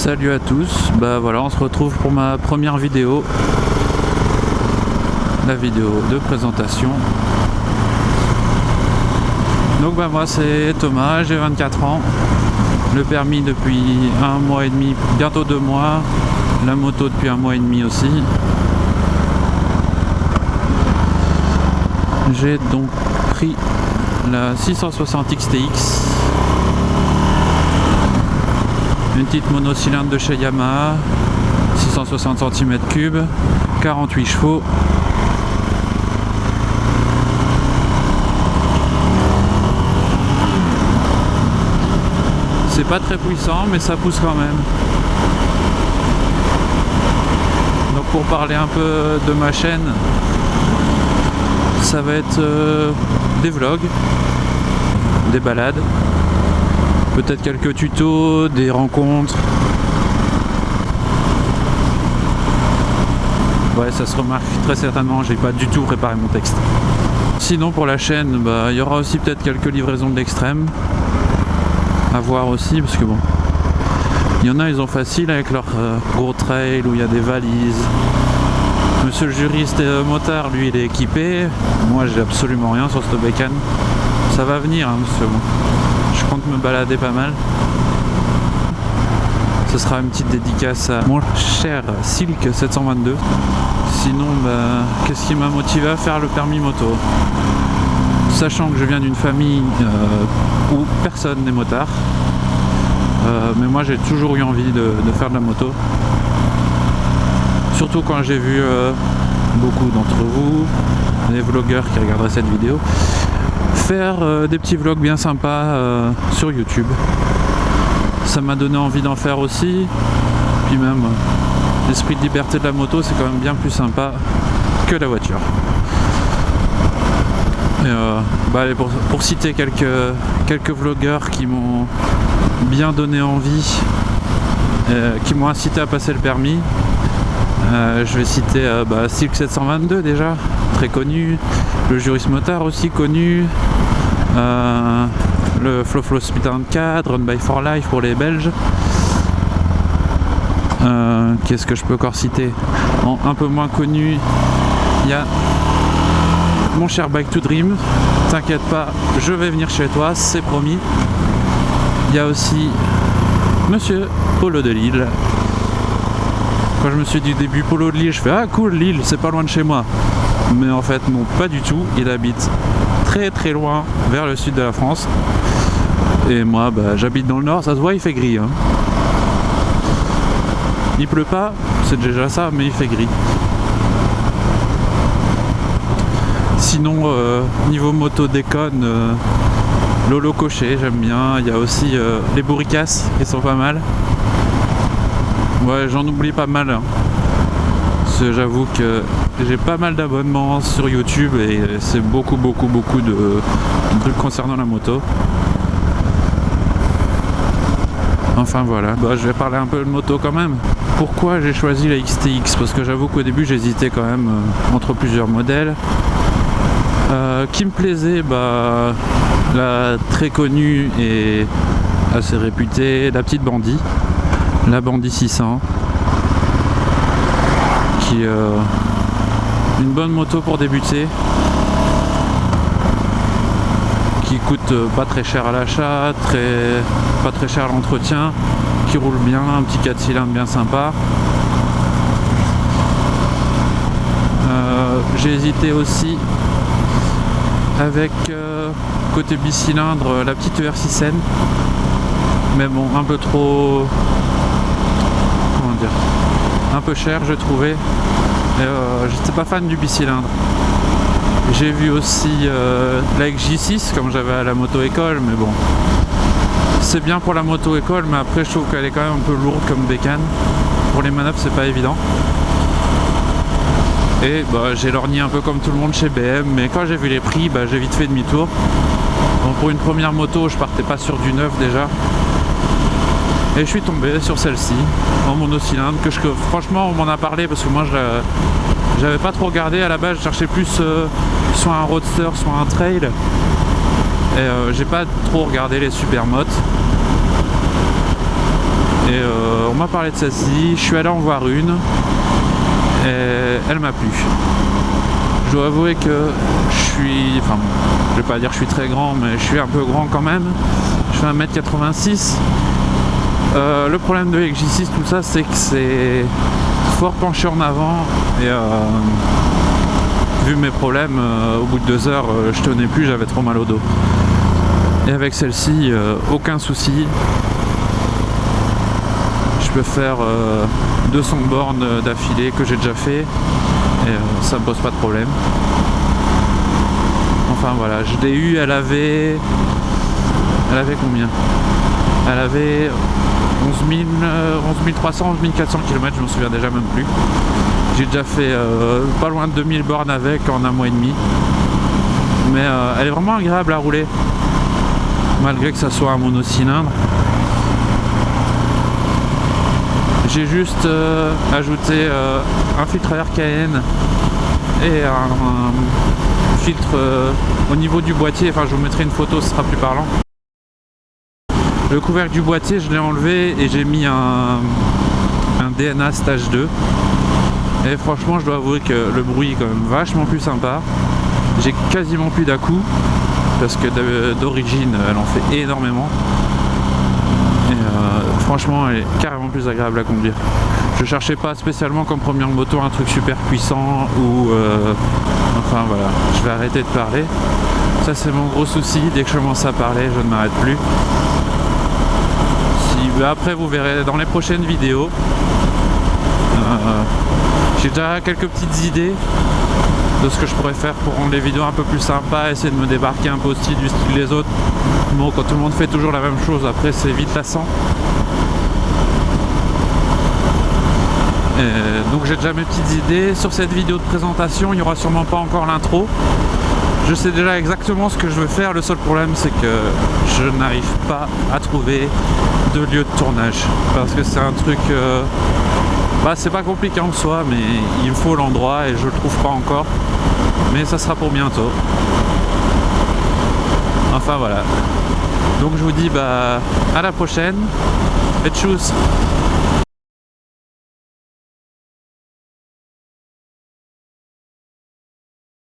Salut à tous, bah voilà, on se retrouve pour ma première vidéo, la vidéo de présentation. Donc bah moi c'est Thomas, j'ai 24 ans, le permis depuis 1 mois et demi, bientôt 2 mois, la moto depuis 1 mois et demi aussi. J'ai donc pris la 660 XTX, une petite monocylindre de chez Yamaha, 660 cm3, 48 chevaux. C'est pas très puissant, mais ça pousse quand même. Donc pour parler un peu de ma chaîne, ça va être des vlogs, des balades, peut-être quelques tutos, des rencontres. Ouais, ça se remarque très certainement, j'ai pas du tout préparé mon texte. Sinon pour la chaîne, bah, il y aura aussi peut-être quelques livraisons de l'extrême. À voir aussi, parce que bon, il y en a, ils ont facile avec leur gros trail où il y a des valises. Monsieur le juriste motard, lui, il est équipé. Moi, j'ai absolument rien sur cette bécane. Ça va venir, hein, monsieur. Bon, je compte me balader pas mal. Ce sera une petite dédicace à mon cher Silk 722. Sinon, bah, qu'est-ce qui m'a motivé à faire le permis moto? Sachant que je viens d'une famille où personne n'est motard, mais moi j'ai toujours eu envie de faire de la moto. Surtout quand j'ai vu beaucoup d'entre vous, les vlogueurs qui regarderaient cette vidéo, faire des petits vlogs bien sympas sur YouTube. Ça m'a donné envie d'en faire aussi. Puis même, l'esprit de liberté de la moto, c'est quand même bien plus sympa que la voiture. Bah, allez, pour citer quelques vlogueurs qui m'ont bien donné envie, qui m'ont incité à passer le permis, je vais citer Silk 722 déjà, très connu, le juriste motard aussi connu, le Flow Speed 24, Run by for Life pour les Belges. Qu'est-ce que je peux encore citer? Un peu moins connu, il y a mon cher Bike to Dream, t'inquiète pas, je vais venir chez toi, c'est promis. Il y a aussi Monsieur Polo de Lille. Quand je me suis dit au début Polo de Lille, je fais ah cool, Lille, c'est pas loin de chez moi. Mais en fait non, pas du tout, il habite très très loin vers le sud de la France. Et moi bah, j'habite dans le nord, ça se voit, il fait gris. Hein. Il pleut pas, c'est déjà ça, mais il fait gris. Sinon, niveau moto déconne, Lolo Cocher, j'aime bien. Il y a aussi les Bourricas qui sont pas mal. Ouais, j'en oublie pas mal. Hein. J'avoue que j'ai pas mal d'abonnements sur YouTube et c'est beaucoup de trucs concernant la moto. Enfin voilà, bah, je vais parler un peu de moto quand même. Pourquoi j'ai choisi la XTX? Parce que j'avoue qu'au début j'hésitais quand même entre plusieurs modèles. Qui me plaisait, bah, la très connue et assez réputée, la petite Bandit, la Bandit 600, qui est une bonne moto pour débuter, qui coûte pas très cher à l'achat, pas très cher à l'entretien, qui roule bien, un petit 4 cylindres bien sympa. J'ai hésité aussi avec côté bicylindre la petite ER6N, mais bon, un peu trop, comment dire, un peu cher je trouvais. J'étais pas fan du bicylindre. J'ai vu aussi la XJ6 comme j'avais à la moto école, mais bon, c'est bien pour la moto école, mais après je trouve qu'elle est quand même un peu lourde comme bécane. Pour les manœuvres c'est pas évident. Et bah, j'ai lorgné un peu comme tout le monde chez BM, mais quand j'ai vu les prix, bah, j'ai vite fait demi-tour. Donc pour une première moto, je partais pas sur du neuf déjà. Et je suis tombé sur celle-ci, en monocylindre, que franchement on m'en a parlé parce que moi j'avais pas trop regardé. À la base je cherchais plus soit un roadster, soit un trail. Et j'ai pas trop regardé les supermotos. Et on m'a parlé de celle-ci, je suis allé en voir une et elle m'a plu. Je dois avouer que je suis, enfin je vais pas dire que je suis très grand, mais je suis un peu grand quand même. Je fais 1m86. Le problème de XJ6 tout ça, c'est que c'est fort penché en avant et vu mes problèmes, au bout de 2 heures je tenais plus, j'avais trop mal au dos. Et avec celle-ci, aucun souci. Je peux faire 200 bornes d'affilée que j'ai déjà fait et ça me pose pas de problème. Enfin voilà, je l'ai eu, elle avait combien? Elle avait 11 300, 11 400 km, je m'en souviens déjà même plus. J'ai déjà fait pas loin de 2000 bornes avec en un mois et demi. Mais elle est vraiment agréable à rouler, malgré que ça soit un monocylindre. J'ai juste ajouté un filtre RKN et un filtre au niveau du boîtier. Enfin, je vous mettrai une photo, ce sera plus parlant. Le couvercle du boîtier, je l'ai enlevé et j'ai mis un DNA Stage 2. Et franchement, je dois avouer que le bruit est quand même vachement plus sympa. J'ai quasiment plus d'à-coups parce que d'origine, elle en fait énormément. Et franchement, elle est carrément plus agréable à conduire. Je cherchais pas spécialement comme première moto un truc super puissant ou enfin voilà, je vais arrêter de parler. Ça c'est mon gros souci, dès que je commence à parler, je ne m'arrête plus. Après vous verrez dans les prochaines vidéos. J'ai déjà quelques petites idées de ce que je pourrais faire pour rendre les vidéos un peu plus sympas, essayer de me débarquer un peu aussi du style des autres. Bon, quand tout le monde fait toujours la même chose, après c'est vite lassant. Donc j'ai déjà mes petites idées. Sur cette vidéo de présentation, il n'y aura sûrement pas encore l'intro. Je sais déjà exactement ce que je veux faire. Le seul problème, c'est que je n'arrive pas à trouver de lieu de tournage. Parce que c'est un truc... c'est pas compliqué en soi, mais il me faut l'endroit et je le trouve pas encore. Mais ça sera pour bientôt. Enfin voilà. Donc je vous dis à la prochaine. Et tchuss.